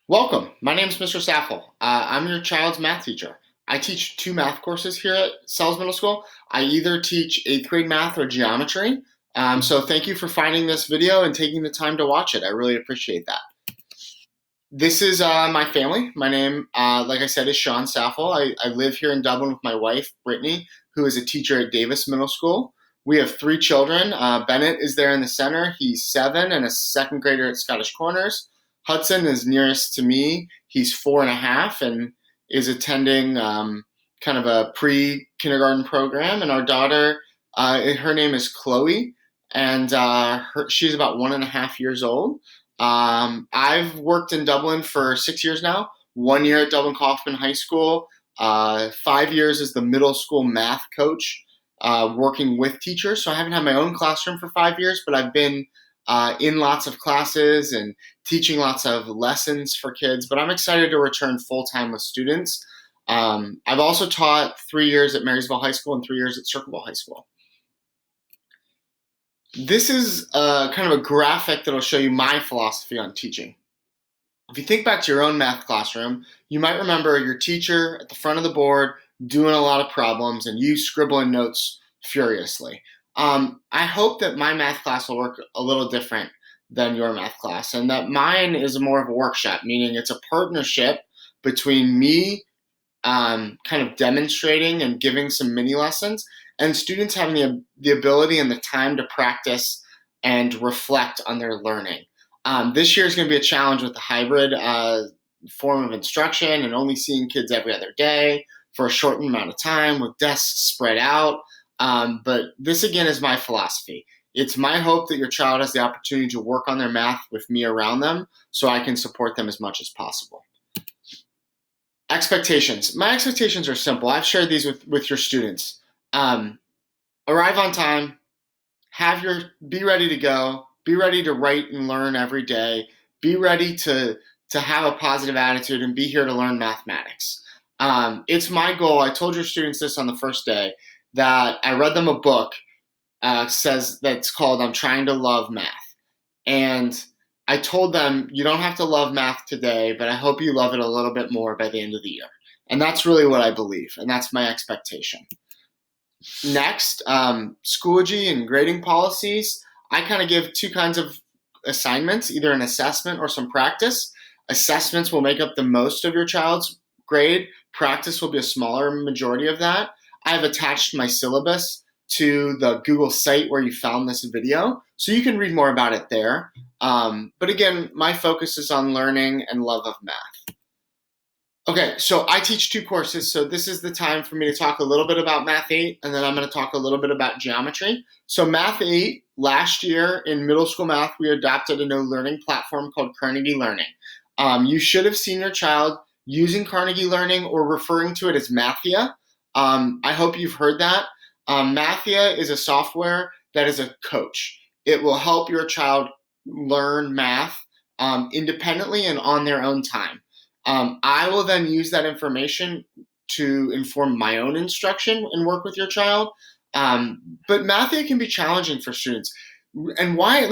Welcome. My name is Mr. Saffell. I'm your child's math teacher. I teach two math courses here at Sells Middle School. I either teach eighth grade math or geometry. So thank you for finding this video and taking the time to watch it. I really appreciate that. This is my family. My name, like I said, is Sean Saffell. I live here in Dublin with my wife, Brittany, who is a teacher at Davis Middle School. We have three children. Bennett is there in the center. He's 7 and a second grader at Scottish Corners. Hudson is nearest to me. He's 4.5 and is attending kind of a pre-kindergarten program. And our daughter, her name is Chloe, and she's about 1.5 years old. I've worked in Dublin for 6 years now. 1 year at Dublin Kaufman High School, 5 years as the middle school math coach, working with teachers. So I haven't had my own classroom for 5 years, but I've been in lots of classes and teaching lots of lessons for kids. But I'm excited to return full time with students. I've also taught 3 years at Marysville High School and 3 years at Circleville High School. This is kind of a graphic that'll show you my philosophy on teaching. If you think back to your own math classroom, you might remember your teacher at the front of the board doing a lot of problems and you scribbling notes furiously. I hope that my math class will work a little different than your math class, and that mine is more of a workshop, meaning it's a partnership between me kind of demonstrating and giving some mini lessons, and students having the ability and the time to practice and reflect on their learning. This year is going to be a challenge with the hybrid form of instruction and only seeing kids every other day for a shortened amount of time with desks spread out. But this, again, is my philosophy. It's my hope that your child has the opportunity to work on their math with me around them so I can support them as much as possible. Expectations. My expectations are simple. I've shared these with your students. Arrive on time, be ready to go, be ready to write and learn every day, be ready to have a positive attitude and be here to learn mathematics. It's my goal. I told your students this on the first day, that I read them a book that's called I'm Trying to Love Math. And I told them, you don't have to love math today, but I hope you love it a little bit more by the end of the year. And that's really what I believe, and that's my expectation. Next, Schoology and grading policies. I kind of give two kinds of assignments, either an assessment or some practice. Assessments will make up the most of your child's grade. Practice will be a smaller majority of that. I've attached my syllabus to the Google site where you found this video, so you can read more about it there. But again, my focus is on learning and love of math. Okay, so I teach two courses, so this is the time for me to talk a little bit about Math 8, and then I'm going to talk a little bit about geometry. So Math 8, last year in middle school math, we adopted a new learning platform called Carnegie Learning. You should have seen your child using Carnegie Learning or referring to it as Mathia. I hope you've heard that. Mathia is a software that is a coach. It will help your child learn math independently and on their own time. I will then use that information to inform my own instruction and work with your child. But Mathia can be challenging for students. And why?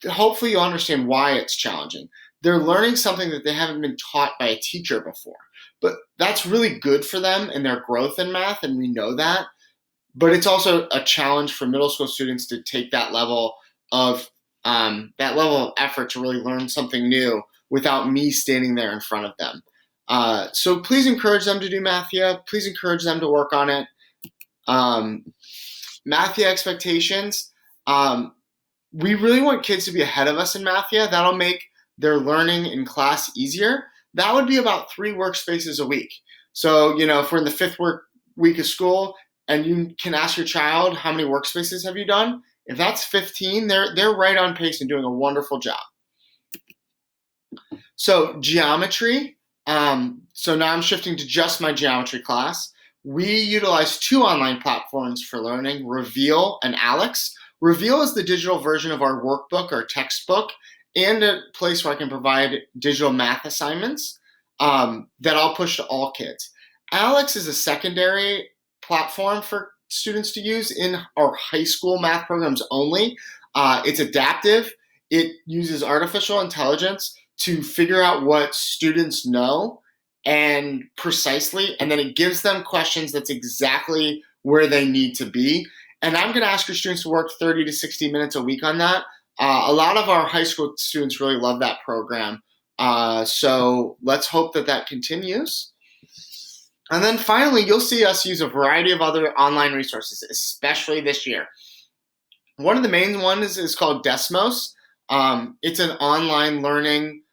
Hopefully you'll understand why it's challenging. They're learning something that they haven't been taught by a teacher before. But that's really good for them and their growth in math, and we know that. But it's also a challenge for middle school students to take that level of effort to really learn something new without me standing there in front of them. So please encourage them to do Mathia. Please encourage them to work on it. Mathia expectations. We really want kids to be ahead of us in Mathia. That'll make their learning in class easier. That would be about 3 workspaces a week. So, if we're in the 5th week of school and you can ask your child, how many workspaces have you done? If that's 15, they're right on pace and doing a wonderful job. So geometry. So now I'm shifting to just my geometry class. We utilize 2 online platforms for learning, Reveal and Alex. Reveal is the digital version of our workbook, our textbook, and a place where I can provide digital math assignments that I'll push to all kids. Alex is a secondary platform for students to use in our high school math programs only. It's adaptive. It uses artificial intelligence to figure out what students know and precisely, and then it gives them questions that's exactly where they need to be. And I'm going to ask your students to work 30 to 60 minutes a week on that. A lot of our high school students really love that program. So let's hope that that continues. And then finally, you'll see us use a variety of other online resources, especially this year. One of the main ones is called Desmos. It's an online learning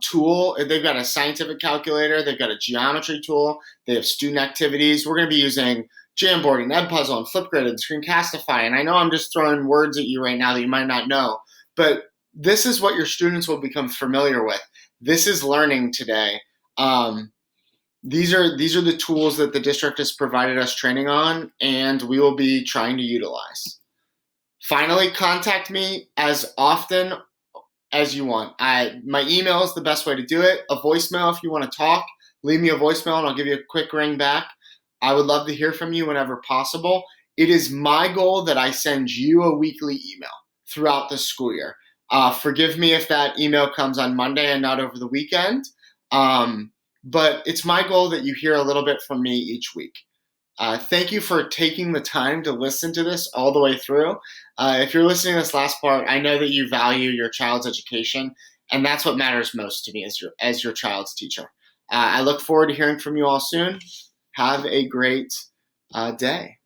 tool. They've got a scientific calculator, they've got a geometry tool, they have student activities. We're going to be using Jamboard and Edpuzzle and Flipgrid and Screencastify. And I know I'm just throwing words at you right now that you might not know, but this is what your students will become familiar with. This is learning today. These are the tools that the district has provided us training on, and we will be trying to utilize. Finally, contact me as often as you want. My email is the best way to do it. A voicemail if you want to talk. Leave me a voicemail and I'll give you a quick ring back. I would love to hear from you whenever possible. It is my goal that I send you a weekly email throughout the school year. Forgive me if that email comes on Monday and not over the weekend. But it's my goal that you hear a little bit from me each week. Thank you for taking the time to listen to this all the way through. If you're listening to this last part, I know that you value your child's education, and that's what matters most to me as your child's teacher. I look forward to hearing from you all soon. Have a great day.